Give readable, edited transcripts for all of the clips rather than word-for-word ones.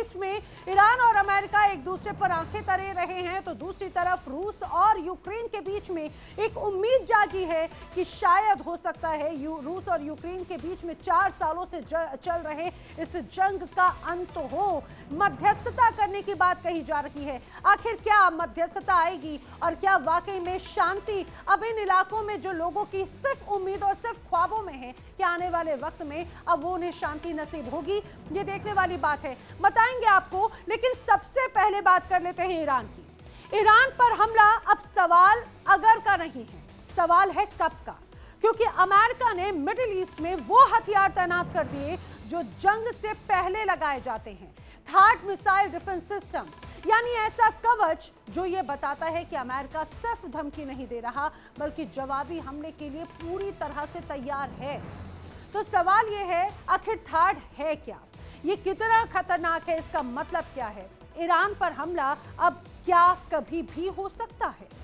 बीच में ईरान और अमेरिका एक दूसरे पर आंखें तरे रहे हैं, तो दूसरी तरफ रूस और यूक्रेन के बीच में एक उम्मीद जागी है कि शायद हो सकता है रूस और यूक्रेन के बीच में 4 सालों से चल रहे इस जंग का अंत हो। मध्यस्थता करने की बात कही जा रही है। आखिर क्या मध्यस्थता आएगी और क्या वाकई में शांति अब इन इलाकों में जो लोगों की सिर्फ उम्मीद और सिर्फ ख्वाबों में है, क्या आने वाले वक्त में अब वो उन्हें शांति नसीब होगी? ये देखने वाली बात है, बताएंगे आपको। लेकिन सबसे पहले बात कर लेते हैं ईरान की। ईरान पर हमला अब सवाल अगर का नहीं है, सवाल है कब का, क्योंकि अमेरिका ने मिडिल ईस्ट में वो हथियार तैनात कर दिए जो जंग से पहले लगाए जाते हैं। थार्ड मिसाइल डिफेंस सिस्टम, यानी ऐसा कवच जो ये बताता है कि अमेरिका सिर्फ धमकी नहीं दे रहा बल्कि जवाबी हमले के लिए पूरी तरह से तैयार है। तो सवाल ये है, आखिर थार्ड है क्या? ये कितना खतरनाक है? इसका मतलब क्या है? ईरान पर हमला अब क्या कभी भी हो सकता है?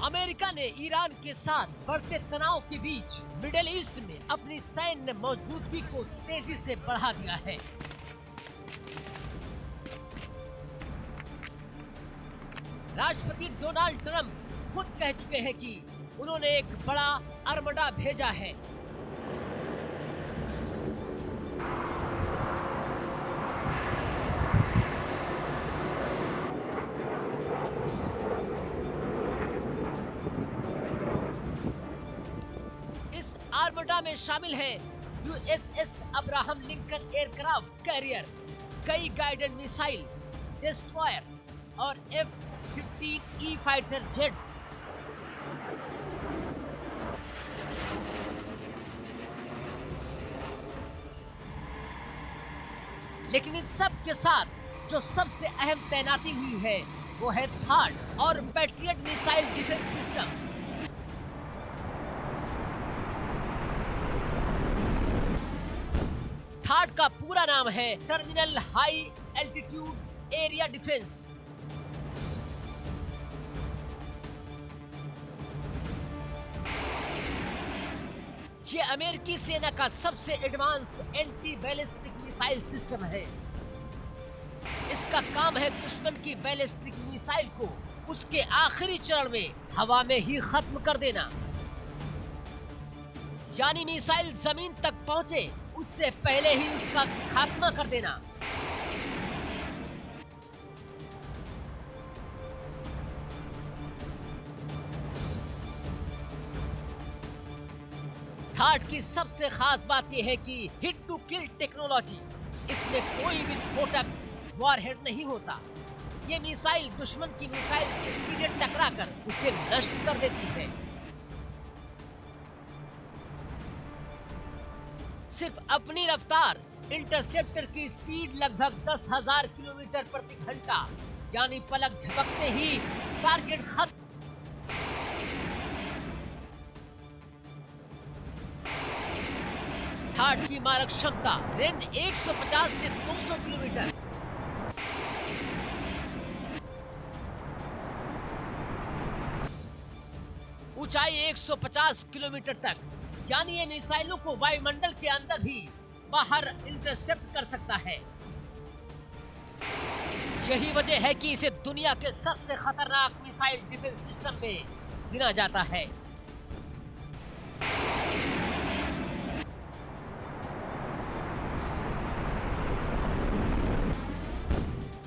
अमेरिका ने ईरान के साथ बढ़ते तनाव के बीच मिडिल ईस्ट में अपनी सैन्य मौजूदगी को तेजी से बढ़ा दिया है। राष्ट्रपति डोनाल्ड ट्रंप खुद कह चुके हैं कि उन्होंने एक बड़ा आर्मडा भेजा है। आर्मडा में शामिल है USS Abraham Lincoln aircraft carrier, कई गाइडेड मिसाइल, डिस्ट्रॉयर और F-15E फाइटर जेट्स। लेकिन इस सब के साथ जो सबसे अहम तैनाती हुई है वो है थार्ड और patriot missile defence system. Third का पूरा नाम है terminal high altitude area defence. ये अमेरिकी सेना का सबसे advance anti ballistic missile system है। इसका काम है दुश्मन की बैलिस्टिक मिसाइल को उसके आखिरी चरण में हवा में ही खत्म कर देना, यानी मिसाइल जमीन तक पहुंचे उससे पहले ही उसका खात्मा कर देना। थार्ड की सबसे खास बात यह है कि हिट टू किल टेक्नोलॉजी, इसमें कोई विस्फोटक वॉरहेड नहीं होता। ये मिसाइल दुश्मन की मिसाइल से सीधे टकराकर उसे नष्ट कर देती है। सिर्फ अपनी रफ्तार, इंटरसेप्टर की स्पीड लगभग 10,000 किलोमीटर प्रति घंटा, यानी पलक झपकते ही टारगेट खत्म। थार्ड की मारक क्षमता रेंज 150 से 200 किलोमीटर, ऊंचाई 150 किलोमीटर तक, यानी ये मिसाइलों को वायुमंडल के अंदर भी बाहर इंटरसेप्ट कर सकता है। यही वजह है कि इसे दुनिया के सबसे खतरनाक मिसाइल डिफेंस सिस्टम में गिना जाता है।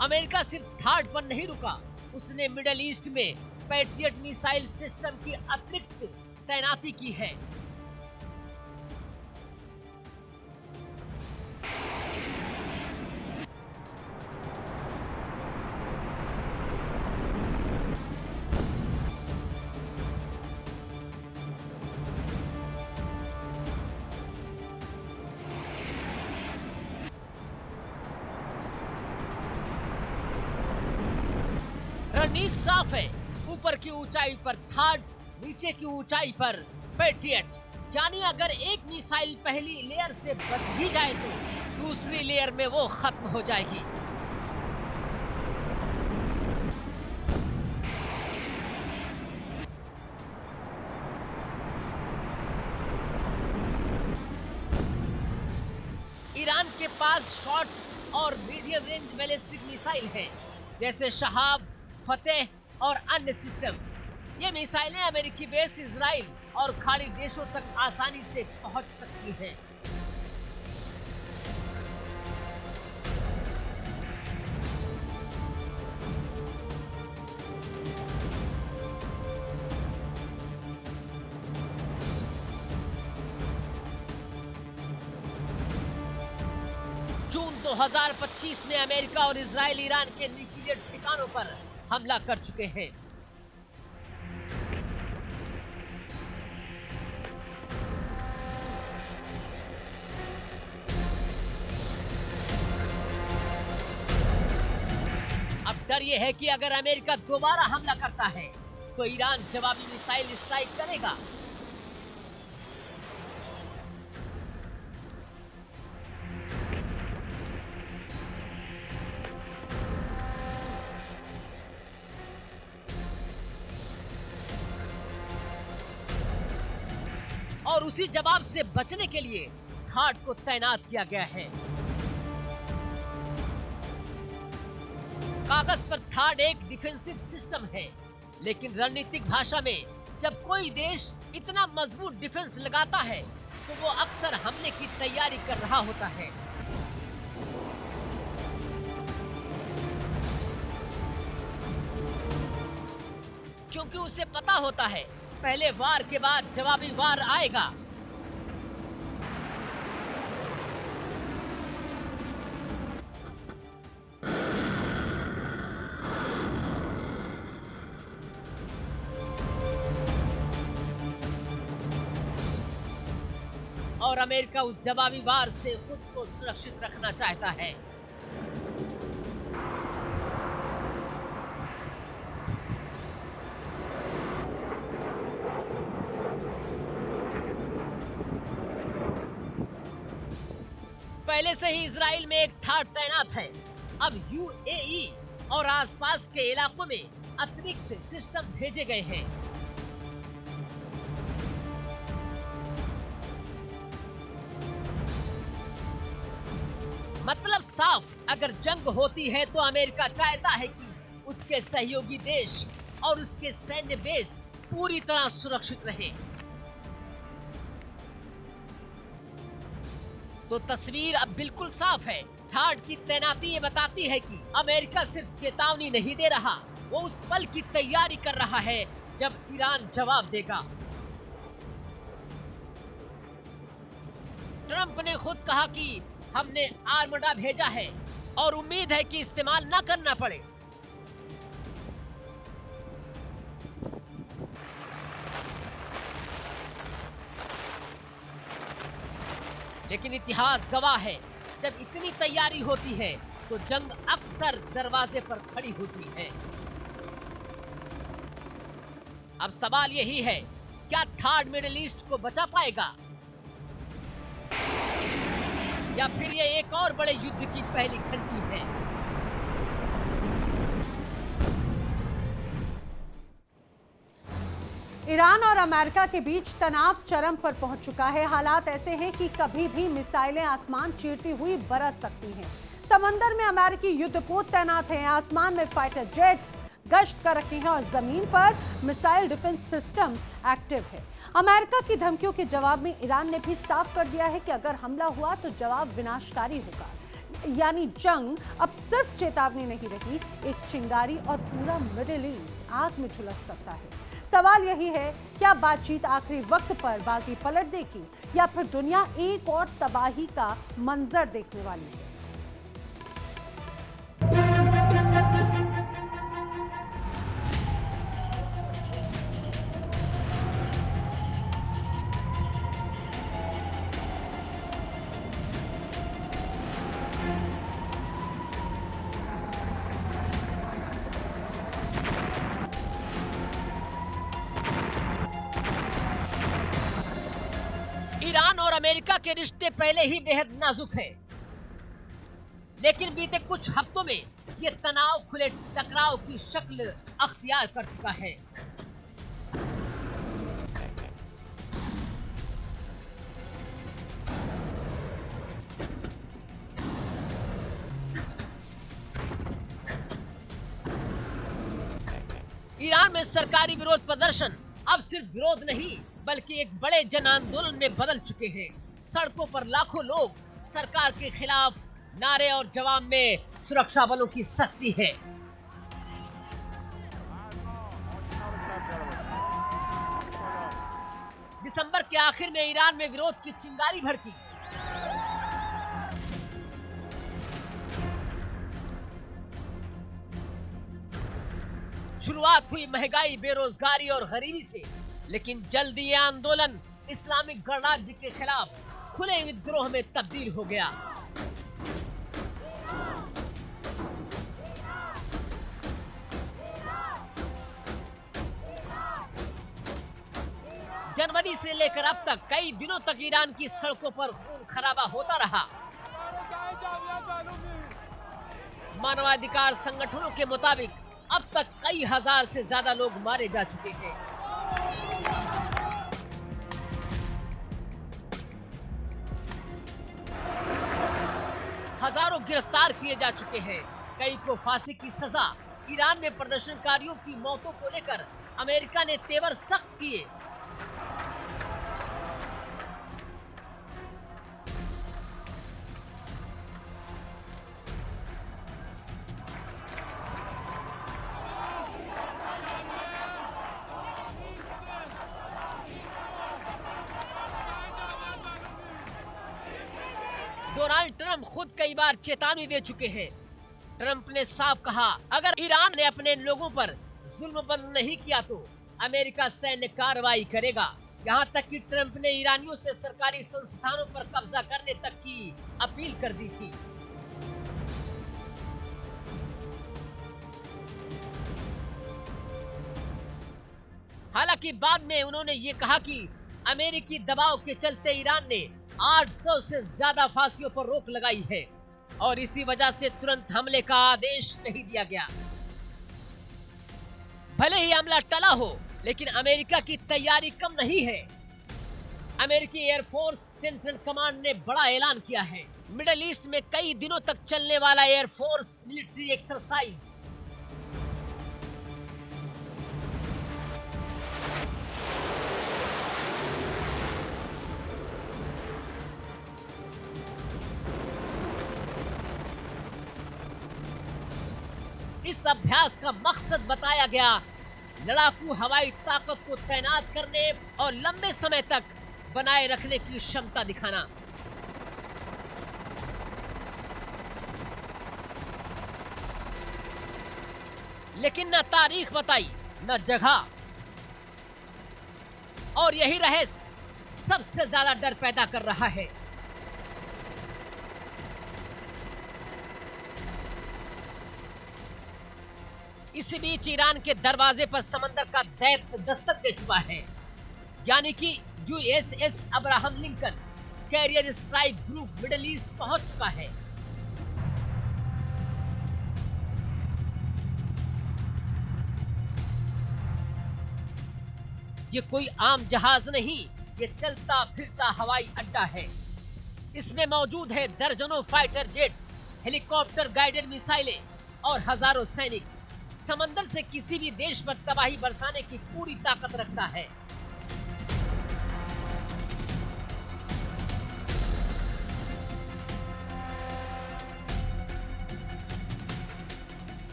अमेरिका सिर्फ थार्ड पर नहीं रुका, उसने मिडिल ईस्ट में पैट्रियट मिसाइल सिस्टम की अतिरिक्त तैनाती की है। फरनीस साफ है, ऊपर की ऊंचाई पर थाड, नीचे की ऊंचाई पर पैट्रियट। यानी अगर एक मिसाइल पहली लेयर से बच भी जाए तो दूसरी लेयर में वो खत्म हो जाएगी। ईरान के पास शॉर्ट और मीडियम रेंज बैलिस्टिक मिसाइल हैं, जैसे शहाब, फतेह और अन्य सिस्टम। ये मिसाइलें अमेरिकी बेस इजराइल और खाड़ी देशों तक आसानी से पहुंच सकती हैं। जून 2025 में अमेरिका और इजराइल ईरान के न्यूक्लियर ठिकानों पर हमला कर चुके हैं। अब डर यह है कि अगर अमेरिका दोबारा हमला करता है तो ईरान जवाबी मिसाइल स्ट्राइक करेगा। और उसी जवाब से बचने के लिए थाड को तैनात किया गया है। कागज पर थाड एक डिफेंसिव सिस्टम है, लेकिन रणनीतिक भाषा में जब कोई देश इतना मजबूत डिफेंस लगाता है तो वो अक्सर हमले की तैयारी कर रहा होता है। क्योंकि उसे पता होता है पहले वार के बाद जवाबी वार आएगा। और अमेरिका उस जवाबी वार से खुद को सुरक्षित रखना चाहता है। पहले से ही इजराइल में एक थाड तैनात है। अब यूएई और आसपास के इलाकों में अतिरिक्त सिस्टम भेजे गए हैं। मतलब साफ, अगर जंग होती है तो अमेरिका चाहता है कि उसके सहयोगी देश और उसके सैन्य बेस पूरी तरह सुरक्षित रहे। तो तस्वीर अब बिल्कुल साफ है। थाड की तैनाती ये बताती है कि अमेरिका सिर्फ चेतावनी नहीं दे रहा, वो उस पल की तैयारी कर रहा है जब ईरान जवाब देगा। ट्रंप ने खुद कहा कि हमने आर्मडा भेजा है और उम्मीद है कि इस्तेमाल न करना पड़े। लेकिन इतिहास गवाह है, जब इतनी तैयारी होती है तो जंग अक्सर दरवाजे पर खड़ी होती है। अब सवाल यही है, क्या थाड मिडिल ईस्ट को बचा पाएगा या फिर ये एक और बड़े युद्ध की पहली घंटी है? ईरान और अमेरिका के बीच तनाव चरम पर पहुंच चुका है। हालात ऐसे हैं कि कभी भी मिसाइलें आसमान चीरती हुई बरस सकती हैं। समंदर में अमेरिकी युद्धपोत तैनात हैं, आसमान में फाइटर जेट्स गश्त कर रखे हैं और जमीन पर मिसाइल डिफेंस सिस्टम एक्टिव है। अमेरिका की धमकियों के जवाब में ईरान ने भी साफ कर दिया है कि अगर हमला हुआ तो जवाब विनाशकारी होगा। यानी जंग अब सिर्फ चेतावनी नहीं रही, एक चिंगारी और पूरा मिडिल ईस्ट आग में झुलस सकता है। सवाल यही है, क्या बातचीत आखिरी वक्त पर बाजी पलट देगी या फिर दुनिया एक और तबाही का मंजर देखने वाली है? ईरान और अमेरिका के रिश्ते पहले ही बेहद नाजुक हैं, लेकिन बीते कुछ हफ्तों में ये तनाव खुले टकराव की शक्ल अख्तियार कर चुका है। ईरान में सरकारी विरोध प्रदर्शन अब सिर्फ विरोध नहीं बल्कि एक बड़े जन आंदोलन में बदल चुके हैं। सड़कों पर लाखों लोग सरकार के खिलाफ नारे और जवाब में सुरक्षा बलों की सख्ती है। दिसंबर के आखिर में ईरान में विरोध की चिंगारी भड़की। शुरुआत हुई महंगाई, बेरोजगारी और गरीबी से, लेकिन जल्दी ये आंदोलन इस्लामिक गणराज्य के खिलाफ खुले विद्रोह में तब्दील हो गया। जनवरी से लेकर अब तक कई दिनों तक ईरान की सड़कों पर खून खराबा होता रहा। मानवाधिकार संगठनों के मुताबिक अब तक कई हजार से ज्यादा लोग मारे जा चुके हैं। हजारों गिरफ्तार किए जा चुके हैं, कई को फांसी की सजा। ईरान में प्रदर्शनकारियों की मौतों को लेकर अमेरिका ने तेवर सख्त किए। डोनाल्ड ट्रंप खुद कई बार चेतावनी दे चुके हैं। ट्रंप ने साफ कहा, अगर ईरान ने अपने लोगों पर जुल्म बंद नहीं किया तो अमेरिका सैन्य कार्रवाई करेगा। यहाँ तक कि ट्रंप ने ईरानियों से सरकारी संस्थानों पर कब्जा करने तक की अपील कर दी थी। हालांकि बाद में उन्होंने ये कहा कि अमेरिकी दबाव के चलते ईरान ने 800 से ज्यादा फांसियों पर रोक लगाई है और इसी वजह से तुरंत हमले का आदेश नहीं दिया गया। भले ही हमला टला हो, लेकिन अमेरिका की तैयारी कम नहीं है। अमेरिकी एयरफोर्स सेंट्रल कमांड ने बड़ा ऐलान किया है। मिडिल ईस्ट में कई दिनों तक चलने वाला एयरफोर्स मिलिट्री एक्सरसाइज इस अभ्यास का मकसद बताया गया लड़ाकू हवाई ताकत को तैनात करने और लंबे समय तक बनाए रखने की क्षमता दिखाना। लेकिन न तारीख बताई न जगह, और यही रहस्य सबसे ज्यादा डर पैदा कर रहा है। इसी बीच ईरान के दरवाजे पर समंदर का दैत्य दस्तक दे चुका है, यानी कि USS Abraham Lincoln carrier strike group middle east पहुंच चुका है। ये कोई आम जहाज नहीं, ये चलता फिरता हवाई अड्डा है। इसमें मौजूद है दर्जनों फाइटर जेट, हेलीकॉप्टर, गाइडेड मिसाइलें और हजारों सैनिक। समंदर से किसी भी देश पर तबाही बरसाने की पूरी ताकत रखता है।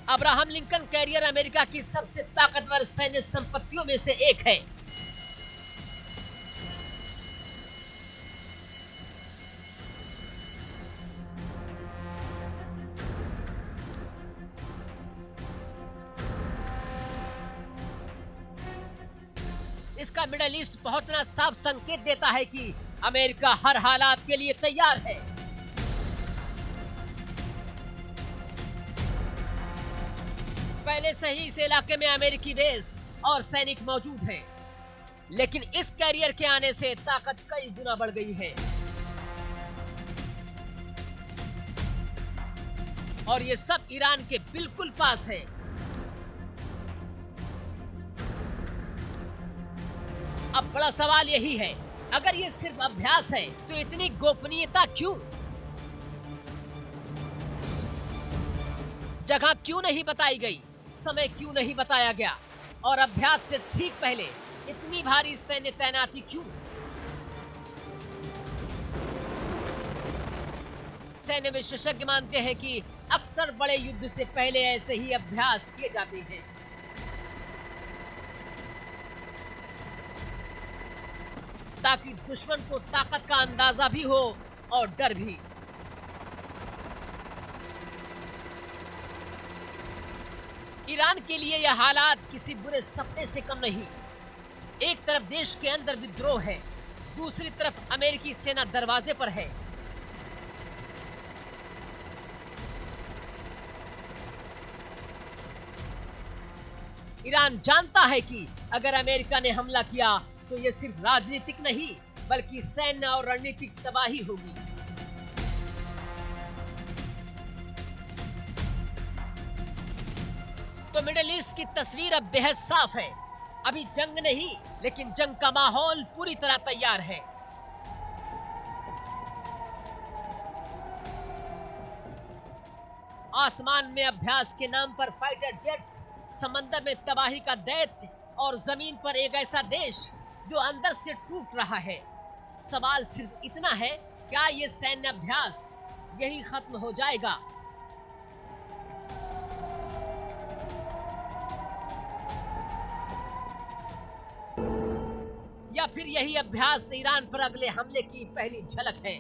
अब्राहम लिंकन कैरियर अमेरिका की सबसे ताकतवर सैन्य संपत्तियों में से एक है। इसका मिडिल ईस्ट पहुंचना साफ संकेत देता है कि अमेरिका हर हालात के लिए तैयार है। पहले से ही इस इलाके में अमेरिकी बेस और सैनिक मौजूद हैं। लेकिन इस कैरियर के आने से ताकत कई गुना बढ़ गई है और ये सब ईरान के बिल्कुल पास है। अब बड़ा सवाल यही है, अगर ये सिर्फ अभ्यास है तो इतनी गोपनीयता क्यों? जगह क्यों नहीं बताई गई, समय क्यों नहीं बताया गया और अभ्यास से ठीक पहले इतनी भारी सैन्य तैनाती क्यों? सैन्य विशेषज्ञ मानते हैं कि अक्सर बड़े युद्ध से पहले ऐसे ही अभ्यास किए जाते हैं। ताकि दुश्मन को ताकत का अंदाजा भी हो और डर भी। ईरान के लिए यह हालात किसी बुरे सपने से कम नहीं। एक तरफ देश के अंदर विद्रोह है, दूसरी तरफ अमेरिकी सेना दरवाजे पर है। ईरान जानता है कि अगर अमेरिका ने हमला किया तो यह सिर्फ राजनीतिक नहीं बल्कि सैन्य और रणनीतिक तबाही होगी। तो मिडिल ईस्ट की तस्वीर अब बेहद साफ है। अभी जंग नहीं, लेकिन जंग का माहौल पूरी तरह तैयार है। आसमान में अभ्यास के नाम पर फाइटर जेट्स, समंदर में तबाही का दैत्य और जमीन पर एक ऐसा देश जो अंदर से टूट रहा है। सवाल सिर्फ इतना है, क्या ये सैन्य अभ्यास यही खत्म हो जाएगा? या फिर यही अभ्यास ईरान पर अगले हमले की पहली झलक है?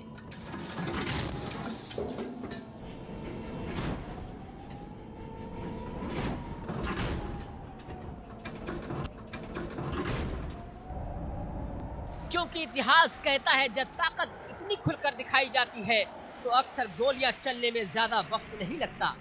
क्योंकि इतिहास कहता है जब ताकत इतनी खुलकर दिखाई जाती है तो अक्सर गोलियां चलने में ज्यादा वक्त नहीं लगता।